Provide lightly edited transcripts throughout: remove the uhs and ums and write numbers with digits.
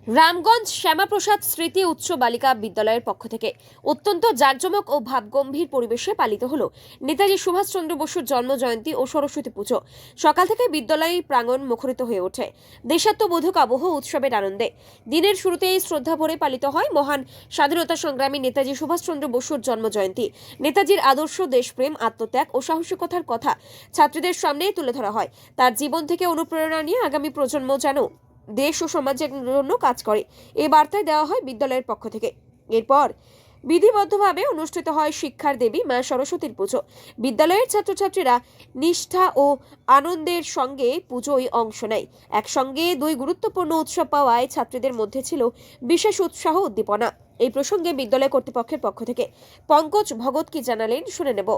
রামগঞ্জ শ্যামাপ্রসাদ স্মৃতি উচ্চ বালিকা বিদ্যালয়ের পক্ষ থেকে অত্যন্ত জাঁকজমক ও ভাবগম্ভীর পরিবেশে পালিত হলো নেতাজি সুভাষচন্দ্র বসুর জন্ম জয়ন্তী ও সরস্বতী পুজো। সকাল থেকে বিদ্যালয় প্রাঙ্গণ মুখরিত হয়ে ওঠে দেশাত্মবোধক আবহ উৎসবের আনন্দে। দিনের শুরুতেই শ্রদ্ধা ভরে পালিত হয় মহান স্বাধীনতা সংগ্রামী নেতাজি সুভাষচন্দ্র বসুর জন্ম জয়ন্তী। নেতাজির আদর্শ, দেশপ্রেম, আত্মত্যাগ ও সাহসিকতার কথা ছাত্রীদের সামনে তুলে ধরা হয়। তার জীবন থেকে অনুপ্রেরণা নিয়ে আগামী প্রজন্ম যেন দেশ ও সমাজের জন্য কাজ করে, এই বার্তায় দেওয়া হয় বিদ্যালয়ের পক্ষ থেকে। এরপর বিধিবদ্ধভাবে অনুষ্ঠিত হয় শিক্ষার দেবী মা সরস্বতীর পুজো। বিদ্যালয়ের ছাত্রছাত্রীরা নিষ্ঠা ও আনন্দের সঙ্গে পুজোয় অংশ নেয়। একসঙ্গে দুই গুরুত্বপূর্ণ উৎসব পাওয়ায় ছাত্রীদের মধ্যে ছিল বিশেষ উৎসাহ, উদ্দীপনা। এই প্রসঙ্গে বিদ্যালয় কর্তৃপক্ষের পক্ষ থেকে পঙ্কজ ভগত কি জানালেন, শুনে নেব।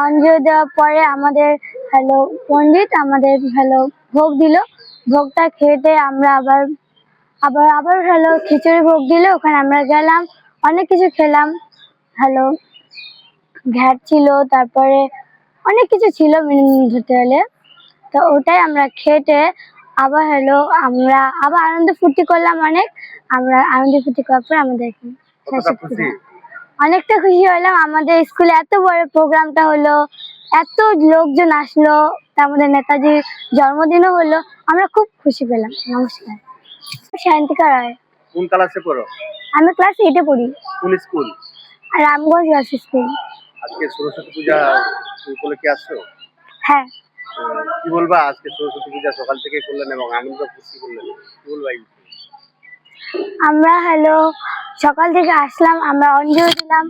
অঞ্জলি দেওয়ার পরে আমাদের পণ্ডিত আমাদের ভোগ দিল। ভোগটা খেতে আমরা আবার আবার আবার খিচুড়ি ভোগ দিল, ওখানে আমরা গেলাম, অনেক কিছু খেলাম। হ্যালো ঘ্যাট ছিল, তারপরে অনেক কিছু ছিল ধরতে গেলে। তো ওটাই আমরা খেটে আবার আমরা আবার আনন্দ ফুর্তি করলাম অনেক। আমরা আনন্দ ফুর্তি করার পর আমাদের অনেকটা খুশি হলাম। আমাদের স্কুলে এত বড় প্রোগ্রামটা হলো, এত লোকজন আসলো, তার মধ্যে নেতাজির জন্মদিনও হলো, আমরা খুব খুশি পেলাম। নমস্কার, শান্তিকা রায়। কোন ক্লাসে পড়ো? আমি ক্লাস 8 এ পড়ি। কোন স্কুল? Ramganj girls school. আজকে সরস্বতী পূজা উপলক্ষে আসছো? হ্যাঁ। কি বলবা, আজকে সরস্বতী পূজা সকাল থেকে করলেন এবং আনন্দ ফুর্তি করলেন, কি বলবা? আমরা সকাল থেকে আসলাম, আমরা অঞ্জলি দিলাম,